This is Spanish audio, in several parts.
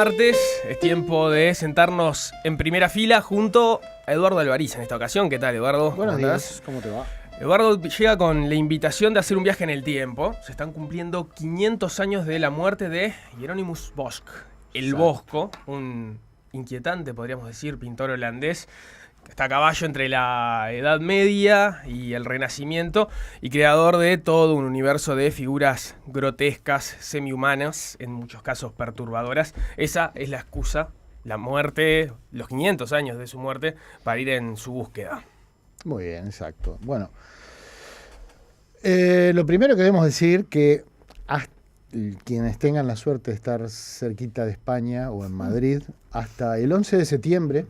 martes es tiempo de sentarnos en primera fila junto a Eduardo Alvariz en esta ocasión. ¿Qué tal, Eduardo? Buenos días, ¿cómo te va? Eduardo llega con la invitación de hacer un viaje en el tiempo. Se están cumpliendo 500 años de la muerte de Hieronymus Bosch, el Bosco, un inquietante, podríamos decir, pintor holandés, que está a caballo entre la Edad Media y el Renacimiento y creador de todo un universo de figuras grotescas, semi-humanas, en muchos casos perturbadoras. Esa es la excusa, la muerte, los 500 años de su muerte, para ir en su búsqueda. Muy bien, exacto. Bueno, lo primero que debemos decir que quienes tengan la suerte de estar cerquita de España o en Madrid, hasta el 11 de septiembre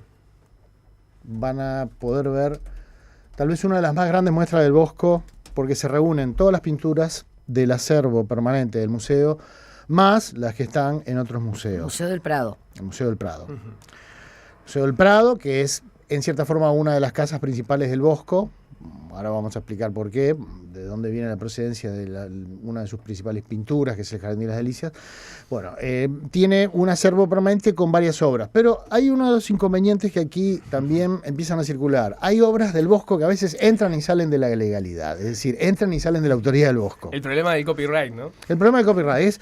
van a poder ver tal vez una de las más grandes muestras del Bosco, porque se reúnen todas las pinturas del acervo permanente del museo, más las que están en otros museos. Museo del Prado. El Museo del Prado. Museo del Prado, que es en cierta forma una de las casas principales del Bosco. Ahora vamos a explicar por qué, de dónde viene la procedencia de una de sus principales pinturas, que es el Jardín de las Delicias. Bueno, tiene un acervo permanente con varias obras, pero hay uno de los inconvenientes que aquí también empiezan a circular. Hay obras del Bosco que a veces entran y salen de la legalidad, es decir, entran y salen de la autoría del Bosco. El problema del copyright, ¿no? El problema del copyright es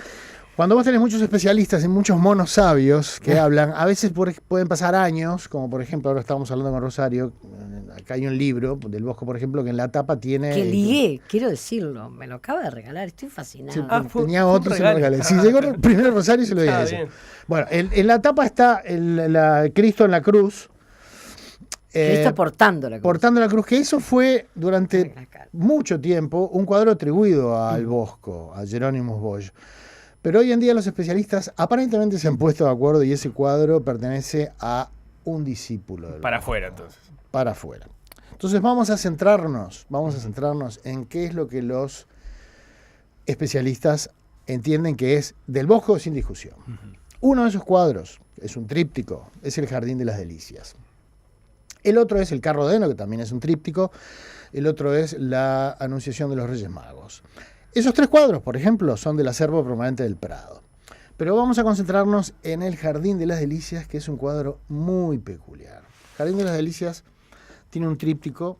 cuando vos tenés muchos especialistas y muchos monos sabios que hablan, a veces pueden pasar años, como por ejemplo ahora estábamos hablando con Rosario, acá hay un libro del Bosco, por ejemplo, que en la tapa tiene... Que ligué, quiero decirlo, me lo acaba de regalar, estoy fascinado. Sí, tenía otro, se lo regalé. Si llegó primero Rosario se lo di a ese. Bueno, en la tapa está Cristo en la cruz. Cristo portando la cruz. Portando la cruz, que eso fue durante mucho tiempo un cuadro atribuido al Bosco, a Hieronymus Bosch. Pero hoy en día los especialistas aparentemente se han puesto de acuerdo y ese cuadro pertenece a un discípulo del Para Bosco. afuera, entonces. Para afuera. Entonces vamos a centrarnos en qué es lo que los especialistas entienden que es del Bosco sin discusión. Uno de esos cuadros, es un tríptico, es el Jardín de las Delicias. El otro es el Carro de Heno, que también es un tríptico. El otro es la Anunciación de los Reyes Magos. Esos tres cuadros, por ejemplo, son del acervo permanente del Prado. Pero vamos a concentrarnos en el Jardín de las Delicias, que es un cuadro muy peculiar. El Jardín de las Delicias tiene un tríptico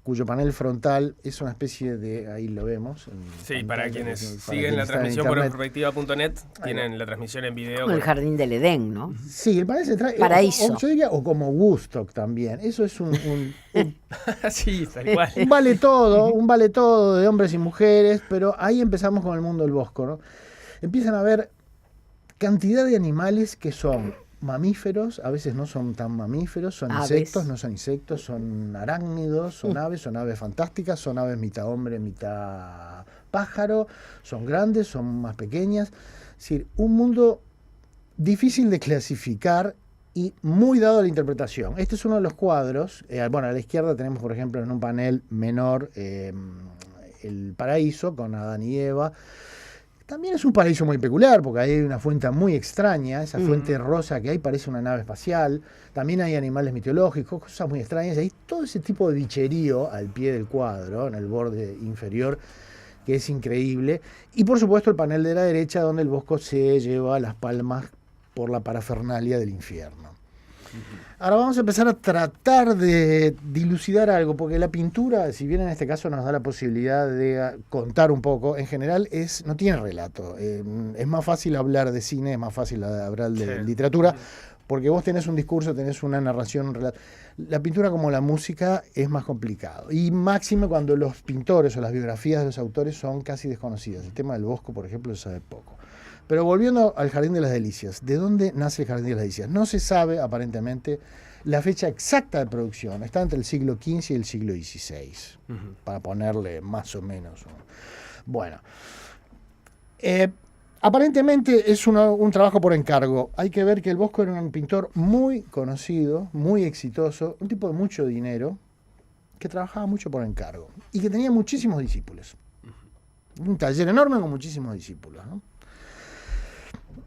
cuyo panel frontal es una especie de, ahí lo vemos. Sí, para quienes siguen la transmisión por perspectiva.net, tienen la transmisión en video. Como el Jardín del Edén, ¿no? Sí, el panel central. Paraíso. Yo diría, o como Woodstock también. Eso es un sí, tal cual. un vale todo de hombres y mujeres, pero ahí empezamos con el mundo del Bosco, ¿no? Empiezan a haber cantidad de animales que son mamíferos, a veces no son tan mamíferos, son aves. Insectos, no son insectos, son arácnidos, son aves fantásticas, son aves mitad hombre, mitad pájaro, son grandes, son más pequeñas. Es decir, un mundo difícil de clasificar y muy dado a la interpretación. Este es uno de los cuadros. Bueno, a la izquierda tenemos, por ejemplo, en un panel menor, el paraíso con Adán y Eva. También es un paraíso muy peculiar, porque hay una fuente muy extraña, esa fuente rosa que hay parece una nave espacial. También hay animales mitológicos, cosas muy extrañas. Hay todo ese tipo de bicherío al pie del cuadro, en el borde inferior, que es increíble. Y por supuesto el panel de la derecha, donde el Bosco se lleva las palmas por la parafernalia del infierno. Ahora vamos a empezar a tratar de dilucidar algo, porque la pintura, si bien en este caso nos da la posibilidad de contar un poco, en general no tiene relato. Es más fácil hablar de cine, es más fácil hablar de literatura, porque vos tenés un discurso, tenés una narración, un relato. La pintura, como la música, es más complicado. Y máximo cuando los pintores o las biografías de los autores son casi desconocidas. El tema del Bosco, por ejemplo, se sabe poco. Pero volviendo al Jardín de las Delicias, ¿de dónde nace el Jardín de las Delicias? No se sabe, aparentemente, la fecha exacta de producción. Está entre el siglo XV y el siglo XVI, para ponerle más o menos. Bueno, aparentemente es un trabajo por encargo. Hay que ver que el Bosco era un pintor muy conocido, muy exitoso, un tipo de mucho dinero, que trabajaba mucho por encargo y que tenía muchísimos discípulos. Un taller enorme con muchísimos discípulos, ¿no?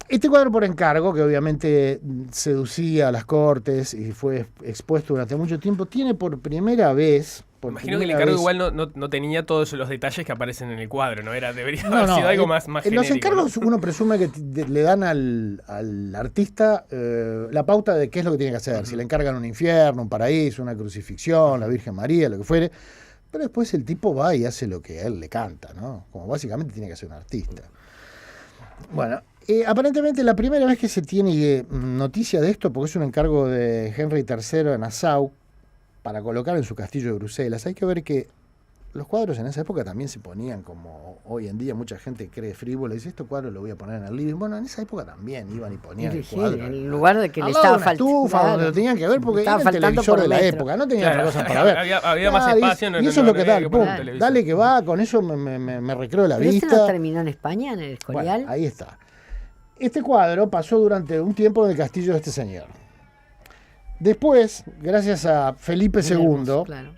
Este cuadro por encargo, que obviamente seducía a las cortes y fue expuesto durante mucho tiempo, tiene por primera vez porque Imagino que el una encargo vez- igual no tenía todos los detalles que aparecen en el cuadro, ¿no? Debería No, haber no, sido algo más los genérico, encargos ¿no? uno presume que le dan al artista la pauta de qué es lo que tiene que hacer. Si le encargan un infierno, un paraíso, una crucifixión, la Virgen María, lo que fuere. Pero después el tipo va y hace lo que a él le canta, ¿no? Como básicamente tiene que ser un artista. Bueno, aparentemente la primera vez que se tiene noticia de esto, porque es un encargo de Henry III de Nassau para colocar en su castillo de Bruselas, hay que ver que los cuadros en esa época también se ponían como hoy en día mucha gente cree frívola y dice, estos cuadros los voy a poner en el living. Bueno, en esa época también iban y ponían el Sí, cuadro. en lugar de que al le lado de estaba una faltando. estufa, donde lo tenían que ver porque era Estaba el faltando televisor por de la metro. época, no tenían Claro, otra cosa para ver. había más Claro, espacio. y eso es lo que da había el poner punto. televisor. Dale que va, con eso me recreo la Pero este vista. no terminó en España, en el Escorial. Bueno, ahí está. Este cuadro pasó durante un tiempo en el castillo de este señor. Después, gracias a Felipe Muy II, hermoso, claro.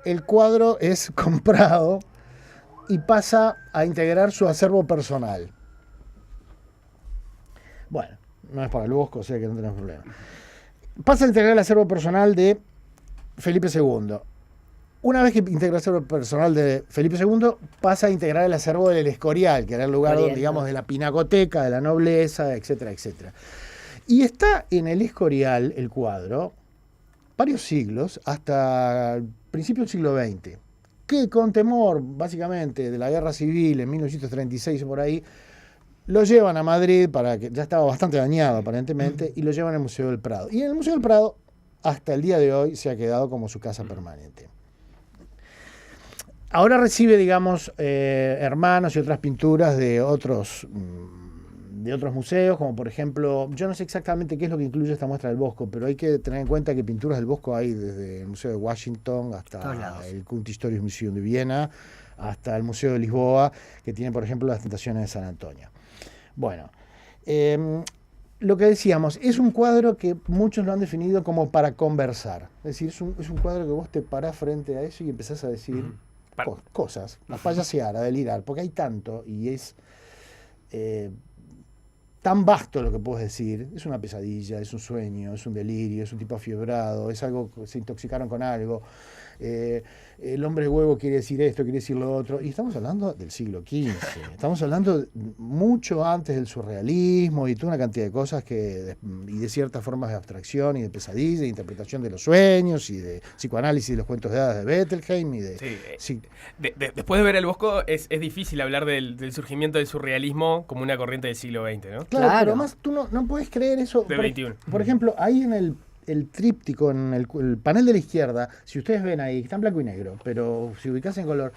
el cuadro es comprado y pasa a integrar su acervo personal. Bueno, no es para el Bosco, o sea que no tenemos problema. Pasa a integrar el acervo personal de Felipe II. Una vez que integra el acervo personal de Felipe II, pasa a integrar el acervo del Escorial, que era el lugar, Escorial, digamos, ¿no? de la pinacoteca, de la nobleza, etcétera, etcétera. Y está en el Escorial el cuadro varios siglos, hasta el principio del siglo XX, que con temor, básicamente, de la guerra civil en 1936 o por ahí, lo llevan a Madrid, para que ya estaba bastante dañado aparentemente, y lo llevan al Museo del Prado. Y en el Museo del Prado, hasta el día de hoy, se ha quedado como su casa permanente. Ahora recibe, digamos, hermanos y otras pinturas de otros museos, como por ejemplo, yo no sé exactamente qué es lo que incluye esta muestra del Bosco, pero hay que tener en cuenta que pinturas del Bosco hay desde el Museo de Washington Todos hasta lados. el Kunsthistorisch Museum de Viena, hasta el Museo de Lisboa, que tiene, por ejemplo, las Tentaciones de San Antonio. Bueno, lo que decíamos, es un cuadro que muchos lo han definido como para conversar. Es decir, es un cuadro que vos te parás frente a eso y empezás a decir cosas, a payasear, a delirar, porque hay tanto y es tan vasto lo que puedes decir. Es una pesadilla, es un sueño, es un delirio, es un tipo afiebrado, es algo que se intoxicaron con algo. El hombre huevo quiere decir esto, quiere decir lo otro. Y estamos hablando del siglo XV. Estamos hablando mucho antes del surrealismo y toda una cantidad de cosas y de ciertas formas de abstracción y de pesadilla, de interpretación de los sueños y de psicoanálisis de los cuentos de hadas de Bettelheim. Después de ver el Bosco es difícil hablar del surgimiento del surrealismo como una corriente del siglo XX, ¿no? Claro, Claro. pero además tú no puedes creer eso. Del 21. Por ejemplo, ahí en el tríptico, en el panel de la izquierda, si ustedes ven ahí, está en blanco y negro, pero si ubicás en color,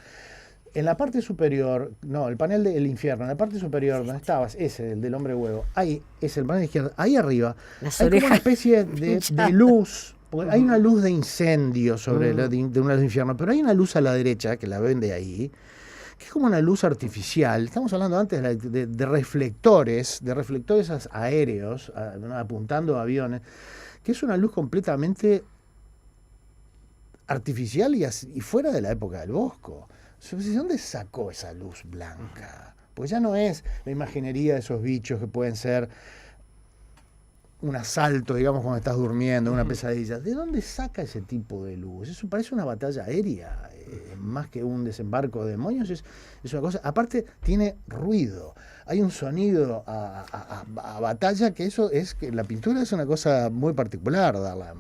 en la parte superior, no, el panel del infierno, en la parte superior, donde estabas, ese, el del hombre huevo, ahí es el panel de la izquierda, ahí arriba, Las hay como una orejas especie de hinchadas. luz, porque hay una luz de incendio sobre de una luz de infierno, pero hay una luz a la derecha, que la ven de ahí, que es como una luz artificial. Estamos hablando antes de reflectores aéreos, apuntando a aviones, que es una luz completamente artificial y fuera de la época del Bosco. ¿De dónde sacó esa luz blanca? Pues ya no es la imaginería de esos bichos que pueden ser un asalto, digamos, cuando estás durmiendo, una pesadilla. ¿De dónde saca ese tipo de luz? Eso parece una batalla aérea, más que un desembarco de demonios. Es una cosa. Aparte, tiene ruido. Hay un sonido a batalla que eso es que la pintura es una cosa muy particular, darla,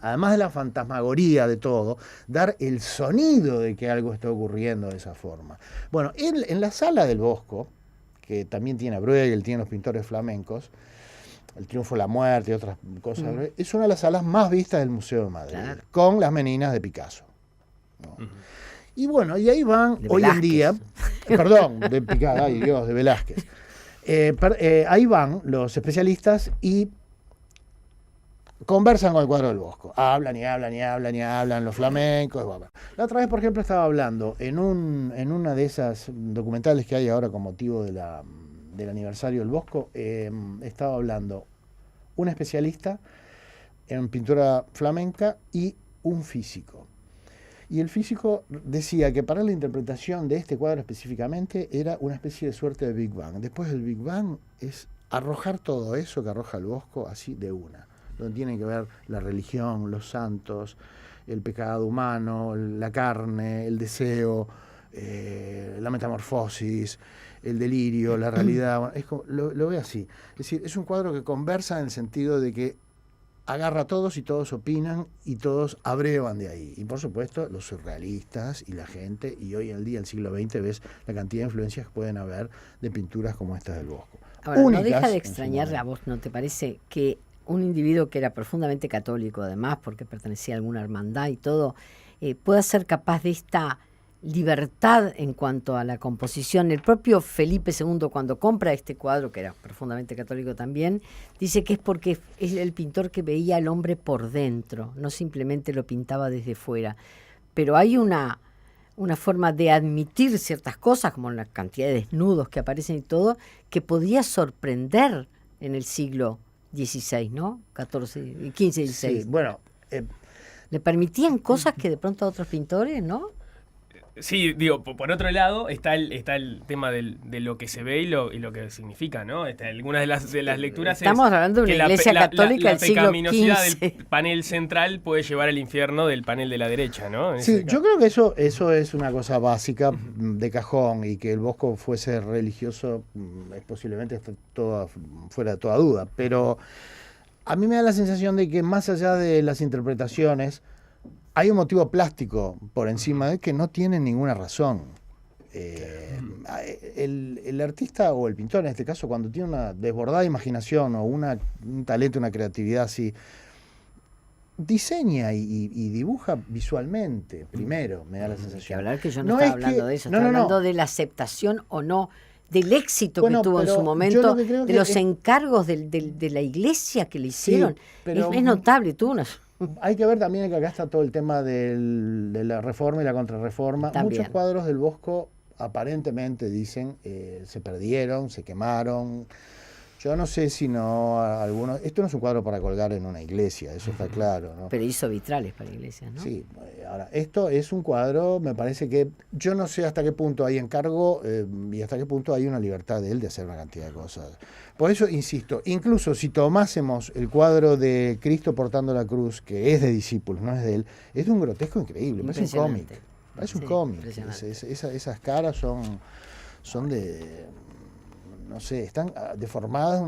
además de la fantasmagoría de todo, dar el sonido de que algo está ocurriendo de esa forma. Bueno, en la sala del Bosco, que también tiene a Bruegel, tiene los pintores flamencos, El Triunfo de la Muerte y otras cosas, es una de las salas más vistas del Museo de Madrid, Claro. con Las Meninas de Picasso, ¿no? Y bueno, y ahí van, De hoy en Velázquez. día, perdón, de Picasso, ay Dios, de Velázquez. Ahí van los especialistas y conversan con el cuadro del Bosco. Hablan y hablan y hablan y hablan los flamencos. Bueno. La otra vez, por ejemplo, estaba hablando en una de esas documentales que hay ahora con motivo del aniversario del Bosco, estaba hablando un especialista en pintura flamenca y un físico. Y el físico decía que para la interpretación de este cuadro específicamente era una especie de suerte de Big Bang. Después del Big Bang es arrojar todo eso que arroja el Bosco así de una, donde tiene que ver la religión, los santos, el pecado humano, la carne, el deseo, la metamorfosis, el delirio, la realidad. Bueno, es como, lo ve así. Es decir, es un cuadro que conversa en el sentido de que agarra a todos y todos opinan y todos abrevan de ahí. Y por supuesto los surrealistas y la gente, y hoy en día, el siglo XX, ves la cantidad de influencias que pueden haber de pinturas como estas del Bosco. Ahora, Únicas, no deja de en su extrañar a momento. vos, ¿no te parece que un individuo que era profundamente católico, además, porque pertenecía a alguna hermandad y todo, pueda ser capaz de esta libertad en cuanto a la composición? El propio Felipe II, cuando compra este cuadro, que era profundamente católico también, dice que es porque es el pintor que veía al hombre por dentro, no simplemente lo pintaba desde fuera. Pero hay una forma de admitir ciertas cosas, como la cantidad de desnudos que aparecen y todo, que podía sorprender en el siglo XVI, ¿no? XIV, XV, XVI. Sí, bueno, Le permitían cosas que de pronto a otros pintores, ¿no? Sí, digo, por otro lado está el tema de lo que se ve y lo que significa, ¿no? Algunas de las lecturas Estamos hablando de que una iglesia católica la del siglo pecaminosidad XV. del panel central puede llevar al infierno del panel de la derecha, ¿no? En sí, ese yo caso. creo que eso es una cosa básica de cajón, y que el Bosco fuese religioso es posiblemente está fuera de toda duda, pero a mí me da la sensación de que más allá de las interpretaciones hay un motivo plástico por encima de que no tiene ninguna razón. El artista o el pintor en este caso, cuando tiene una desbordada imaginación o un talento, una creatividad así, diseña y dibuja visualmente primero, me da la Hay que sensación. hablar que yo no No estaba es hablando que- de eso, no, estaba no, no. hablando de la aceptación o no, del éxito Bueno, que tuvo en pero su yo momento, lo que creo de que los es- encargos de la iglesia que le hicieron. pero- es notable, tuvo una... Hay que ver también que acá está todo el tema de la reforma y la contrarreforma. También. Muchos cuadros del Bosco aparentemente dicen se perdieron, se quemaron. Yo no sé si no algunos. Esto no es un cuadro para colgar en una iglesia, eso está claro, ¿no? Pero hizo vitrales para iglesias, ¿no? Sí, ahora, esto es un cuadro, me parece que yo no sé hasta qué punto hay encargo y hasta qué punto hay una libertad de él de hacer una cantidad de cosas. Por eso, insisto, incluso si tomásemos el cuadro de Cristo portando la cruz, que es de discípulos, no es de él, es de un grotesco increíble, parece un cómic. Impresionante. Parece un Sí, cómic. impresionante. Esas caras son de, no sé, están deformadas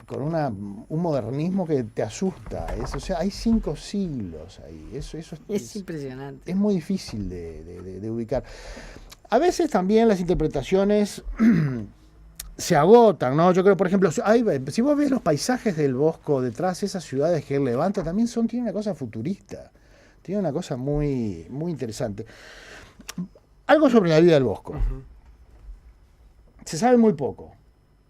con un modernismo que te asusta. O sea, hay 5 siglos ahí. Eso Es impresionante. es muy difícil de ubicar. A veces también las interpretaciones se agotan, ¿no? Yo creo, por ejemplo, si vos ves los paisajes del Bosco detrás, esas ciudades que él levanta, también tienen una cosa futurista. Tiene una cosa muy, muy interesante. Algo sobre la vida del Bosco. Se sabe muy poco.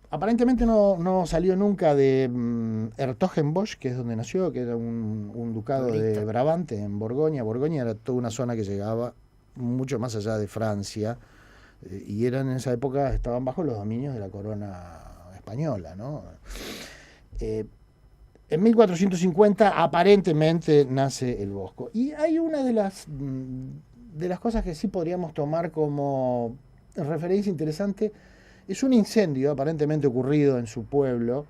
Aparentemente no salió nunca de Hertogenbosch, que es donde nació, que era un ducado de Pueblito. Brabante, en Borgoña. Borgoña era toda una zona que llegaba mucho más allá de Francia, y en esa época estaban bajo los dominios de la corona española, ¿no? En 1450 aparentemente nace el Bosco. Y hay una de las cosas que sí podríamos tomar como referencia interesante, es un incendio aparentemente ocurrido en su pueblo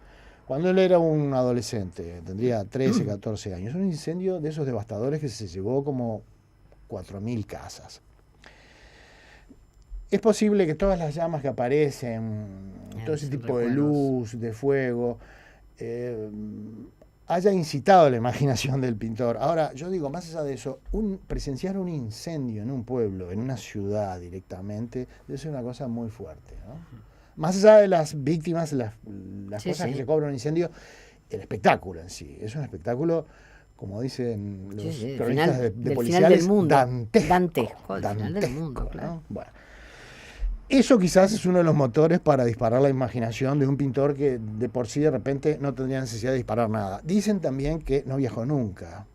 cuando él era un adolescente, tendría 13, 14 años. Un incendio de esos devastadores que se llevó como 4.000 casas. Es posible que todas las llamas que aparecen, todo ese son tipo de recuerdos. luz, de fuego, haya incitado la imaginación del pintor. Ahora, yo digo, más allá de eso, presenciar un incendio en un pueblo, en una ciudad directamente, debe ser una cosa muy fuerte, ¿no? Más allá de las víctimas, las Sí, cosas sí. que se cobran un incendio, el espectáculo en sí. Es un espectáculo, como dicen los Sí, sí, cronistas del de final policiales, del mundo. dantesco. Dantesco, el final del mundo, ¿no? claro. Bueno. Eso quizás es uno de los motores para disparar la imaginación de un pintor que de por sí de repente no tendría necesidad de disparar nada. Dicen también que no viajó nunca,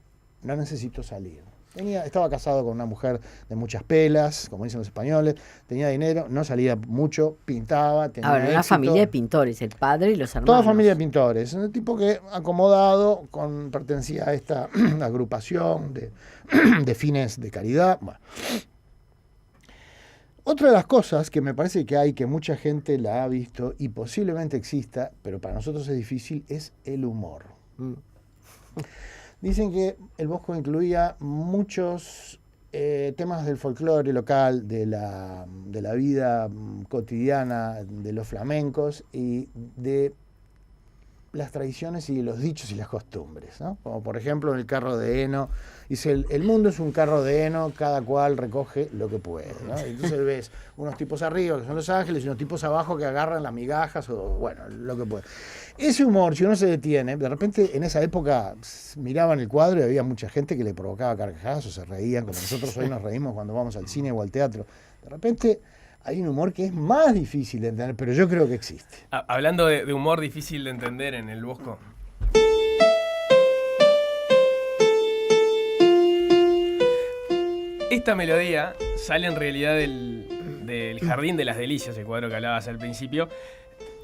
no necesitó salir. Estaba casado con una mujer de muchas pelas, como dicen los españoles, tenía dinero, no salía mucho, pintaba, tenía Ahora, una éxito. familia de pintores, el padre y los hermanos. Toda familia de pintores. Un tipo que acomodado, pertenecía a esta agrupación de fines de caridad. Bueno. Otra de las cosas que me parece que mucha gente la ha visto y posiblemente exista, pero para nosotros es difícil, es el humor. Dicen que el Bosco incluía muchos temas del folclore local, de la vida cotidiana de los flamencos y de las tradiciones y los dichos y las costumbres, ¿no? Como por ejemplo en el carro de heno, dice, el mundo es un carro de heno, cada cual recoge lo que puede, ¿no? Entonces ves unos tipos arriba, que son los ángeles, y unos tipos abajo que agarran las migajas, o bueno, lo que puede. Ese humor, si uno se detiene, de repente en esa época miraban el cuadro y había mucha gente que le provocaba carcajadas o se reían, como nosotros hoy nos reímos cuando vamos al cine o al teatro. De repente hay un humor que es más difícil de entender, pero yo creo que existe. Hablando de humor difícil de entender en el Bosco. Esta melodía sale en realidad del Jardín de las Delicias, el cuadro que hablabas al principio.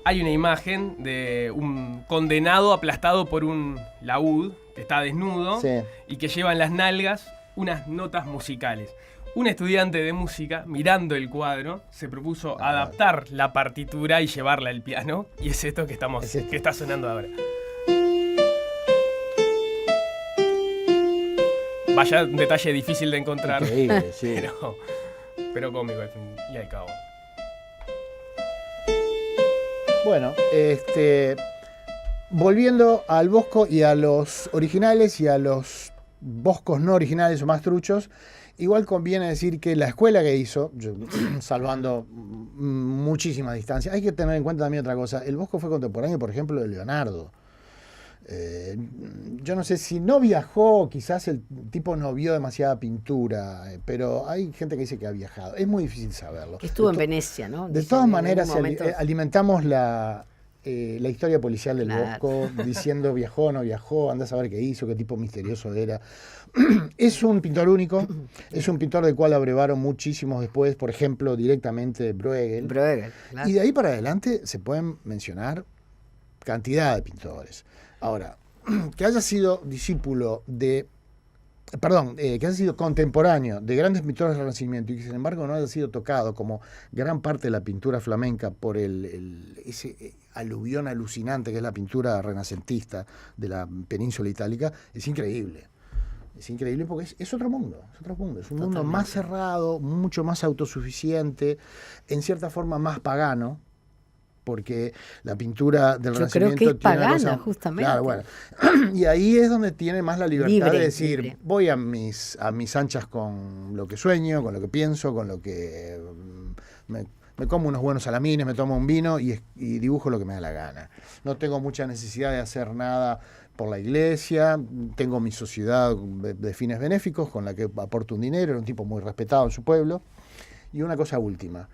Hay una imagen de un condenado aplastado por un laúd que está desnudo, sí, y que lleva en las nalgas unas notas musicales. Un estudiante de música, mirando el cuadro, se propuso adaptar la partitura y llevarla al piano, y es esto que está sonando ahora. Vaya un detalle difícil de encontrar. Increíble, sí. pero cómico, al fin y al cabo. Bueno, volviendo al Bosco y a los originales y a los Boscos no originales o más truchos, igual conviene decir que la escuela que hizo, salvando muchísimas distancias, hay que tener en cuenta también otra cosa. El Bosco fue contemporáneo, por ejemplo, de Leonardo. Yo no sé si no viajó, quizás el tipo no vio demasiada pintura, pero hay gente que dice que ha viajado. Es muy difícil saberlo. Estuvo en Venecia, ¿no? De todas maneras, alimentamos la historia policial del Bosco, diciendo viajó o no viajó, andá a saber qué hizo, qué tipo misterioso era. Es un pintor único, es un pintor del cual abrevaron muchísimos después, por ejemplo, directamente Bruegel. Claro. Y de ahí para adelante se pueden mencionar cantidad de pintores. Ahora, que haya sido discípulo de... que haya sido contemporáneo de grandes pintores del Renacimiento y que sin embargo no haya sido tocado como gran parte de la pintura flamenca por ese aluvión alucinante que es la pintura renacentista de la península itálica, es increíble. Es increíble porque es otro mundo, es un mundo más cerrado, mucho más autosuficiente, en cierta forma más pagano, porque la pintura del Renacimiento creo que es tiene pagana, una cosa, justamente. Claro, bueno. Y ahí es donde tiene más la libertad de decir, voy a mis anchas con lo que sueño, con lo que pienso, con lo que me como unos buenos salamines, me tomo un vino y dibujo lo que me da la gana. No tengo mucha necesidad de hacer nada por la iglesia, tengo mi sociedad de fines benéficos con la que aporto un dinero, era un tipo muy respetado en su pueblo. Y una cosa última.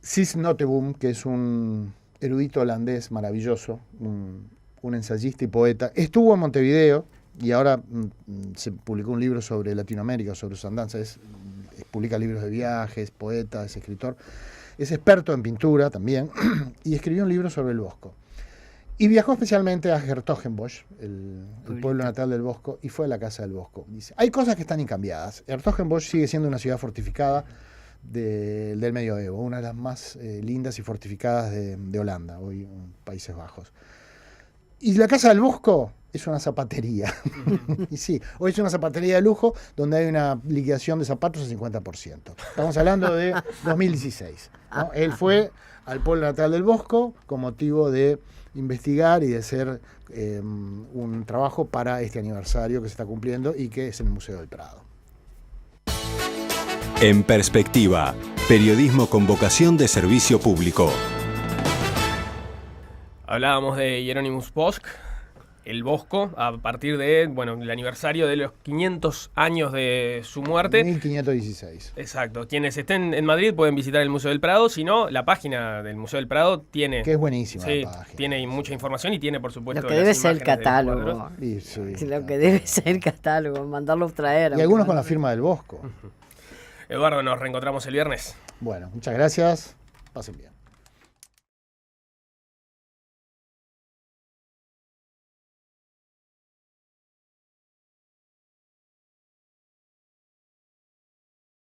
Cis Notteboom, que es un erudito holandés maravilloso, un ensayista y poeta, estuvo en Montevideo y ahora se publicó un libro sobre Latinoamérica, sobre sus andanzas, publica libros de viajes, poeta, es escritor, es experto en pintura también y escribió un libro sobre el Bosco. Y viajó especialmente a Hertogenbosch, el pueblo natal del Bosco, y fue a la casa del Bosco. Dice, hay cosas que están incambiadas. Hertogenbosch sigue siendo una ciudad fortificada del medioevo, una de las más lindas y fortificadas de Holanda, hoy en Países Bajos. Y la casa del Bosco es una zapatería. Y sí, hoy es una zapatería de lujo donde hay una liquidación de zapatos al 50%. Estamos hablando de 2016, ¿no? Él fue al pueblo natal del Bosco con motivo de investigar y de hacer un trabajo para este aniversario que se está cumpliendo y que es en el Museo del Prado. En Perspectiva, periodismo con vocación de servicio público. Hablábamos de Hieronymus Bosch, el Bosco, a partir de, el aniversario de los 500 años de su muerte. 1516. Exacto. Quienes estén en Madrid pueden visitar el Museo del Prado, si no, la página del Museo del Prado tiene... Que es buenísima sí, la página. Tiene mucha información y tiene, por supuesto, lo que debe ser el imágenes catálogo. Lo que debe ser el catálogo, mandarlo a traer. Y algunos con la firma del Bosco. Eduardo, nos reencontramos el viernes. Bueno, muchas gracias. Pasen bien.